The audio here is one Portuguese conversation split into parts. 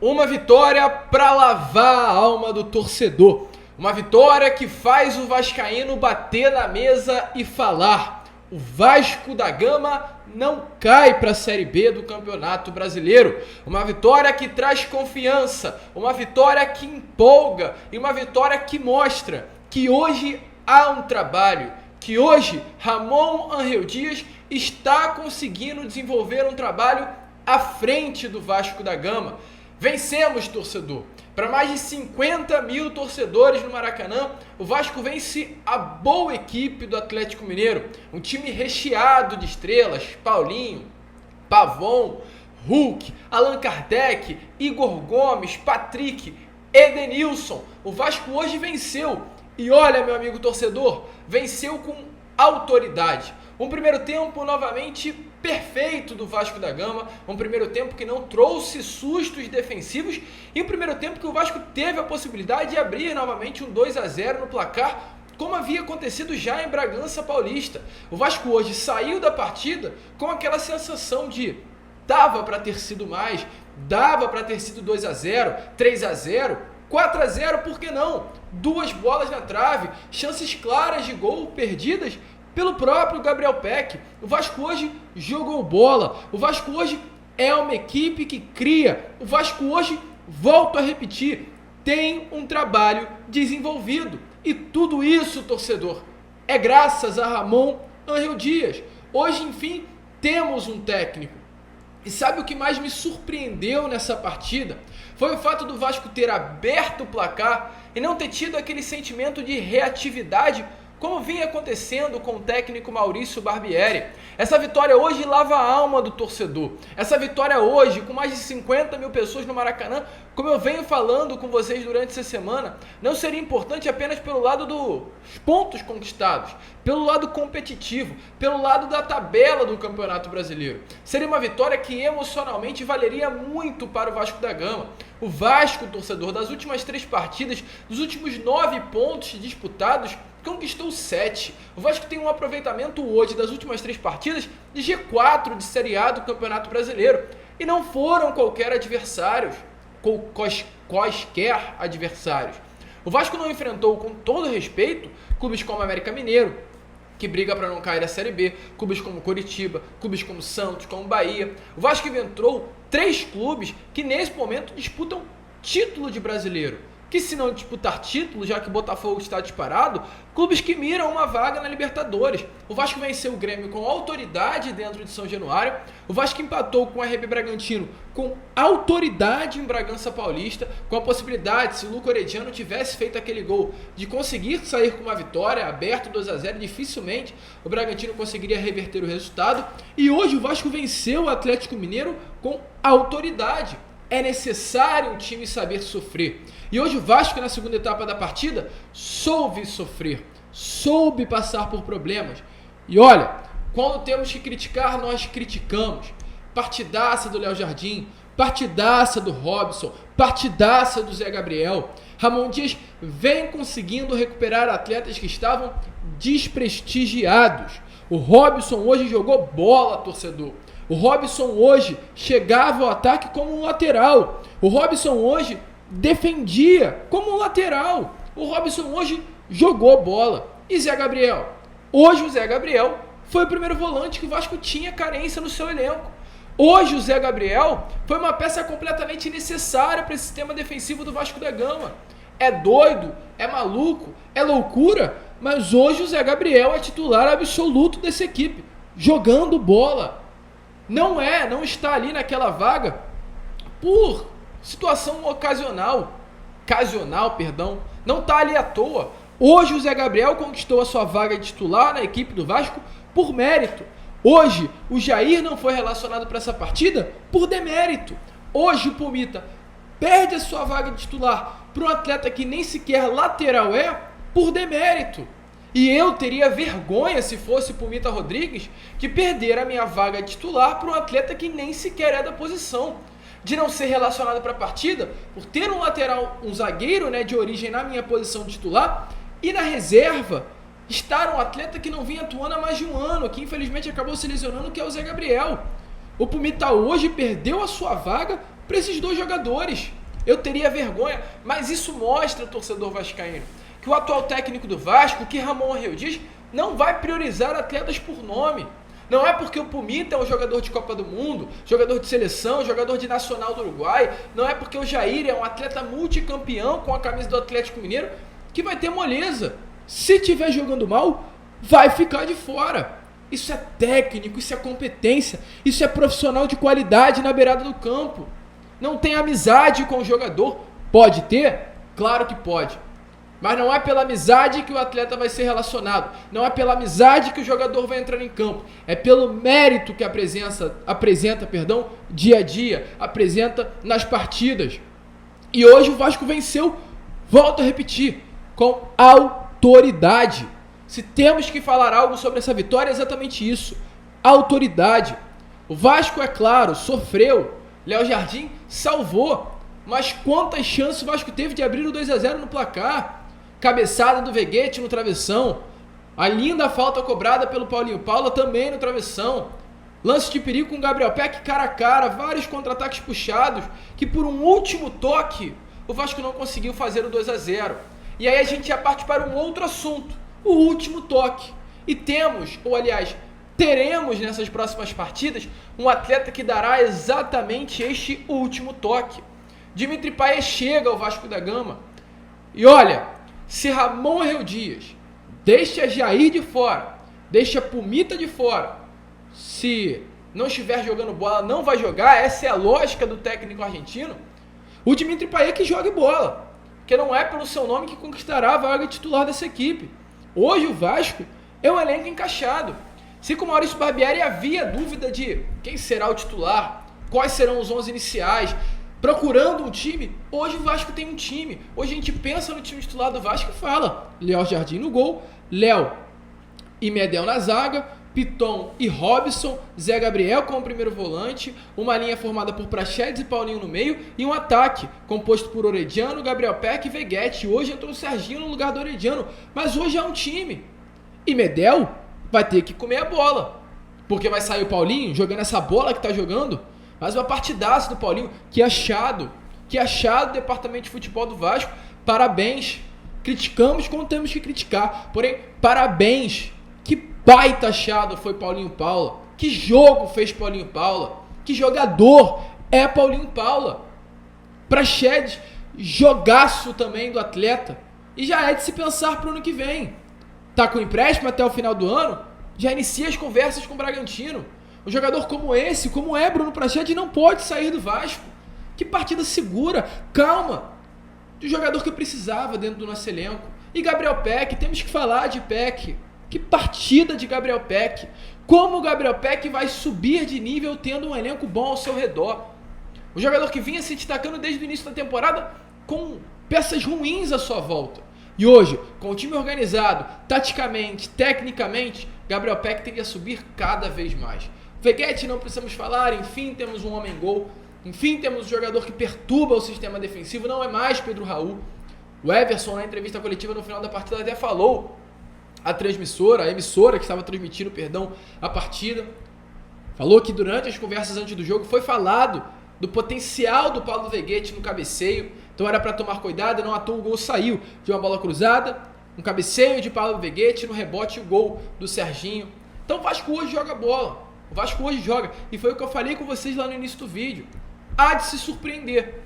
Uma vitória para lavar a alma do torcedor. Uma vitória que faz o vascaíno bater na mesa e falar: o Vasco da Gama não cai para a Série B do Campeonato Brasileiro. Uma vitória que traz confiança, uma vitória que empolga e uma vitória que mostra que hoje há um trabalho, que hoje Ramon Ángel Dias está conseguindo desenvolver um trabalho à frente do Vasco da Gama. Vencemos, torcedor. Para mais de 50 mil torcedores no Maracanã, o Vasco vence a boa equipe do Atlético Mineiro. Um time recheado de estrelas: Paulinho, Pavon, Hulk, Allan Kardec, Igor Gomes, Patrick, Edenilson. O Vasco hoje venceu. E olha, meu amigo torcedor, venceu com autoridade. Um primeiro tempo novamente perfeito do Vasco da Gama, um primeiro tempo que não trouxe sustos defensivos e um primeiro tempo que o Vasco teve a possibilidade de abrir novamente um 2-0 no placar, como havia acontecido já em Bragança Paulista. O Vasco hoje saiu da partida com aquela sensação de dava para ter sido mais, dava para ter sido 2-0, 3-0, 4-0, por que não? Duas bolas na trave, chances claras de gol perdidas pelo próprio Gabriel Peck. O Vasco hoje jogou bola. O Vasco hoje é uma equipe que cria. O Vasco hoje, volto a repetir, tem um trabalho desenvolvido. E tudo isso, torcedor, é graças a Ramon Ángel Dias. Hoje, enfim, temos um técnico. E sabe o que mais me surpreendeu nessa partida? Foi o fato do Vasco ter aberto o placar e não ter tido aquele sentimento de reatividade como vinha acontecendo com o técnico Maurício Barbieri. Essa vitória hoje lava a alma do torcedor. Essa vitória hoje, com mais de 50 mil pessoas no Maracanã, como eu venho falando com vocês durante essa semana, não seria importante apenas pelo lado dos pontos conquistados, pelo lado competitivo, pelo lado da tabela do Campeonato Brasileiro. Seria uma vitória que emocionalmente valeria muito para o Vasco da Gama. O Vasco, torcedor, das últimas 3 partidas, dos últimos 9 pontos disputados, conquistou 7. O Vasco tem um aproveitamento hoje das últimas 3 partidas de G4 de Série A do Campeonato Brasileiro. E não foram quaisquer adversários. O Vasco não enfrentou, com todo respeito, clubes como América Mineiro, que briga para não cair da Série B, clubes como Coritiba, clubes como Santos, como Bahia. O Vasco enfrentou 3 clubes que nesse momento disputam título de brasileiro. Que se não disputar título, já que o Botafogo está disparado, clubes que miram uma vaga na Libertadores. O Vasco venceu o Grêmio com autoridade dentro de São Januário. O Vasco empatou com o RB Bragantino com autoridade em Bragança Paulista, com a possibilidade, se o Luco Orediano tivesse feito aquele gol, de conseguir sair com uma vitória, aberto 2-0, dificilmente o Bragantino conseguiria reverter o resultado. E hoje o Vasco venceu o Atlético Mineiro com autoridade. É necessário um time saber sofrer. E hoje o Vasco, na segunda etapa da partida, soube sofrer, soube passar por problemas. E olha, quando temos que criticar, nós criticamos. Partidaça do Léo Jardim, partidaça do Robson, partidaça do Zé Gabriel. Ramon Dias vem conseguindo recuperar atletas que estavam desprestigiados. O Robson hoje jogou bola, torcedor. O Robson hoje chegava ao ataque como um lateral. O Robson hoje defendia como um lateral. O Robson hoje jogou bola. E Zé Gabriel? Hoje o Zé Gabriel foi o primeiro volante que o Vasco tinha carência no seu elenco. Hoje o Zé Gabriel foi uma peça completamente necessária para esse sistema defensivo do Vasco da Gama. É doido, é maluco, é loucura, mas hoje o Zé Gabriel é titular absoluto dessa equipe, jogando bola. Não está ali naquela vaga por situação ocasional, não está ali à toa. Hoje o Zé Gabriel conquistou a sua vaga de titular na equipe do Vasco por mérito. Hoje o Jair não foi relacionado para essa partida por demérito. Hoje o Pumita perde a sua vaga de titular para um atleta que nem sequer lateral por demérito. E eu teria vergonha, se fosse o Pumita Rodrigues, de perder a minha vaga titular para um atleta que nem sequer é da posição. De não ser relacionado para a partida, por ter um lateral, um zagueiro, de origem na minha posição titular, e na reserva estar um atleta que não vinha atuando há mais de um ano, que infelizmente acabou se lesionando, que é o Zé Gabriel. O Pumita hoje perdeu a sua vaga para esses dois jogadores. Eu teria vergonha, mas isso mostra, torcedor vascaíno, que o atual técnico do Vasco, que Ramon Arreu Dias, não vai priorizar atletas por nome. Não é porque o Pumita é um jogador de Copa do Mundo, jogador de seleção, jogador de Nacional do Uruguai, não é porque o Jair é um atleta multicampeão com a camisa do Atlético Mineiro, que vai ter moleza. Se estiver jogando mal, vai ficar de fora. Isso é técnico, isso é competência, isso é profissional de qualidade na beirada do campo. Não tem amizade com o jogador. Pode ter? Claro que pode. Mas não é pela amizade que o atleta vai ser relacionado. Não é pela amizade que o jogador vai entrar em campo. É pelo mérito que apresenta dia a dia, apresenta nas partidas. E hoje o Vasco venceu, volto a repetir, com autoridade. Se temos que falar algo sobre essa vitória, é exatamente isso. Autoridade. O Vasco, é claro, sofreu. Léo Jardim salvou. Mas quantas chances o Vasco teve de abrir o 2-0 no placar? Cabeçada do Veguete no travessão. A linda falta cobrada pelo Paulinho Paula também no travessão. Lance de perigo com o Gabriel Peck cara a cara. Vários contra-ataques puxados que por um último toque o Vasco não conseguiu fazer o 2-0. E aí a gente já parte para um outro assunto. O último toque. E temos, ou aliás, teremos nessas próximas partidas um atleta que dará exatamente este último toque. Dimitri Payet chega ao Vasco da Gama. E olha, se Ramon Arreu Dias deixa Jair de fora, deixa Pumita de fora, se não estiver jogando bola, não vai jogar, essa é a lógica do técnico argentino, o Dimitri Payet que jogue bola, porque não é pelo seu nome que conquistará a vaga titular dessa equipe. Hoje o Vasco é um elenco encaixado. Se com o Maurício Barbieri havia dúvida de quem será o titular, quais serão os 11 iniciais, procurando um time, hoje o Vasco tem um time. Hoje a gente pensa no time titular do Vasco e fala Léo Jardim no gol, Léo e Medel na zaga, Piton e Robson, Zé Gabriel como primeiro volante, uma linha formada por Praxedes e Paulinho no meio e um ataque composto por Orediano, Gabriel Peck e Veguete. Hoje entrou o Serginho no lugar do Orediano, mas hoje é um time. E Medel vai ter que comer a bola, porque vai sair o Paulinho jogando essa bola que tá jogando. Mas uma partidaça do Paulinho, que achado do departamento de futebol do Vasco. Parabéns. Criticamos como temos que criticar, porém, parabéns. Que baita achado foi Paulinho Paula. Que jogo fez Paulinho Paula. Que jogador é Paulinho Paula. Praxedes, jogaço também do atleta. E já é de se pensar para o ano que vem. Tá com empréstimo até o final do ano, já inicia as conversas com o Bragantino. Um jogador como esse, como é Bruno Praxedes, não pode sair do Vasco. Que partida segura, calma. Do jogador que eu precisava dentro do nosso elenco. E Gabriel Peck, temos que falar de Peck. Que partida de Gabriel Peck. Como o Gabriel Peck vai subir de nível tendo um elenco bom ao seu redor. O jogador que vinha se destacando desde o início da temporada com peças ruins à sua volta. E hoje, com o time organizado, taticamente, tecnicamente, Gabriel Peck teria que subir cada vez mais. Veguete não precisamos falar, enfim temos um homem-gol, enfim temos um jogador que perturba o sistema defensivo, não é mais Pedro Raul. O Everson na entrevista coletiva no final da partida até falou a emissora que estava transmitindo, a partida, falou que durante as conversas antes do jogo foi falado do potencial do Paulo Veguete no cabeceio, então era para tomar cuidado, não à toa o gol saiu de uma bola cruzada, um cabeceio de Paulo Veguete, no rebote o gol do Serginho. Então o Vasco hoje joga bola. O Vasco hoje joga, e foi o que eu falei com vocês lá no início do vídeo. Há de se surpreender,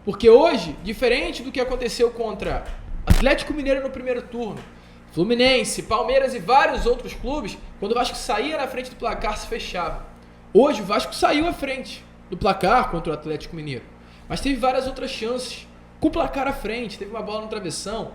porque hoje, diferente do que aconteceu contra Atlético Mineiro no primeiro turno, Fluminense, Palmeiras e vários outros clubes, quando o Vasco saía na frente do placar, se fechava. Hoje o Vasco saiu à frente do placar contra o Atlético Mineiro, mas teve várias outras chances, com o placar à frente, teve uma bola no travessão,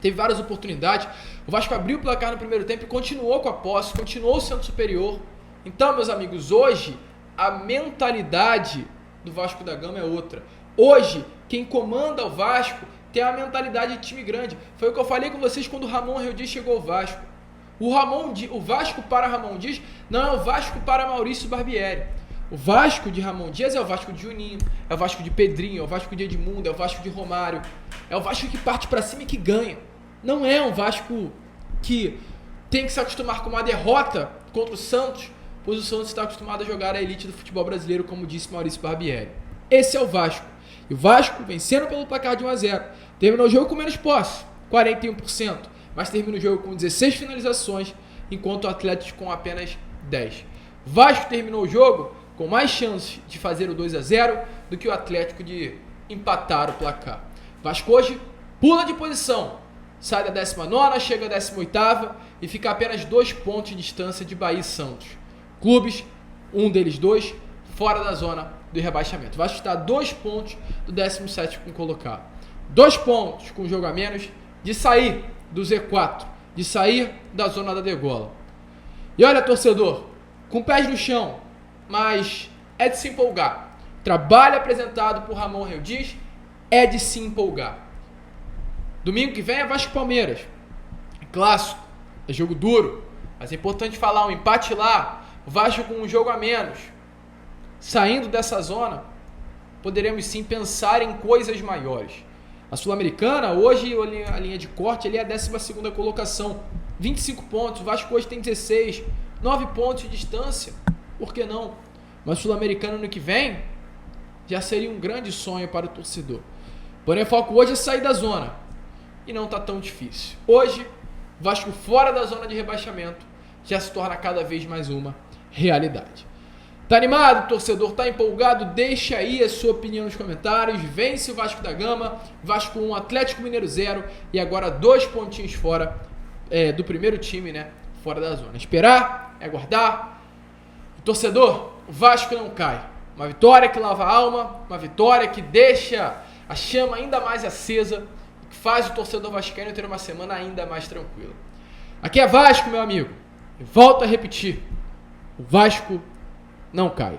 teve várias oportunidades. O Vasco abriu o placar no primeiro tempo e continuou com a posse, continuou sendo superior. Então, meus amigos, hoje a mentalidade do Vasco da Gama é outra. Hoje, quem comanda o Vasco tem a mentalidade de time grande. Foi o que eu falei com vocês quando o Ramon Arreu Dias chegou ao Vasco. O Vasco para Ramon Dias não é o Vasco para Maurício Barbieri. O Vasco de Ramon Dias é o Vasco de Juninho, é o Vasco de Pedrinho, é o Vasco de Edmundo, é o Vasco de Romário. É o Vasco que parte para cima e que ganha. Não é um Vasco que tem que se acostumar com uma derrota contra o Santos, pois o Santos está acostumado a jogar a elite do futebol brasileiro, como disse Maurício Barbieri. Esse é o Vasco. E o Vasco, vencendo pelo placar de 1-0, terminou o jogo com menos posse, 41%, mas termina o jogo com 16 finalizações, enquanto o Atlético com apenas 10. O Vasco terminou o jogo com mais chances de fazer o 2-0 do que o Atlético de empatar o placar. O Vasco hoje pula de posição, sai da 19ª, chega à 18ª e fica a apenas 2 pontos de distância de Bahia e Santos. Clubes, um deles 2, fora da zona do rebaixamento. O Vasco está a 2 pontos do 17º colocado. 2 pontos com jogo a menos de sair do Z4, de sair da zona da degola. E olha, torcedor, com pés no chão, mas é de se empolgar. O trabalho apresentado por Ramon Reudis é de se empolgar. Domingo que vem é Vasco e Palmeiras. É clássico, é jogo duro, mas é importante falar, um empate lá, o Vasco com um jogo a menos. Saindo dessa zona, poderemos sim pensar em coisas maiores. A Sul-Americana, hoje a linha de corte ali é a 12ª colocação, 25 pontos, o Vasco hoje tem 16, 9 pontos de distância, por que não? Mas Sul-Americana no que vem, já seria um grande sonho para o torcedor. Porém, o foco hoje é sair da zona, e não está tão difícil. Hoje, Vasco fora da zona de rebaixamento, já se torna cada vez mais uma realidade. Tá animado, torcedor? Tá empolgado? Deixa aí a sua opinião nos comentários. Vence o Vasco da Gama, Vasco 1, Atlético Mineiro 0 e agora 2 pontinhos fora do primeiro time, né? Fora da zona. Esperar, é aguardar. Torcedor, o Vasco não cai. Uma vitória que lava a alma, uma vitória que deixa a chama ainda mais acesa, que faz o torcedor vascaíno ter uma semana ainda mais tranquila. Aqui é Vasco, meu amigo. E volto a repetir, o Vasco não cai.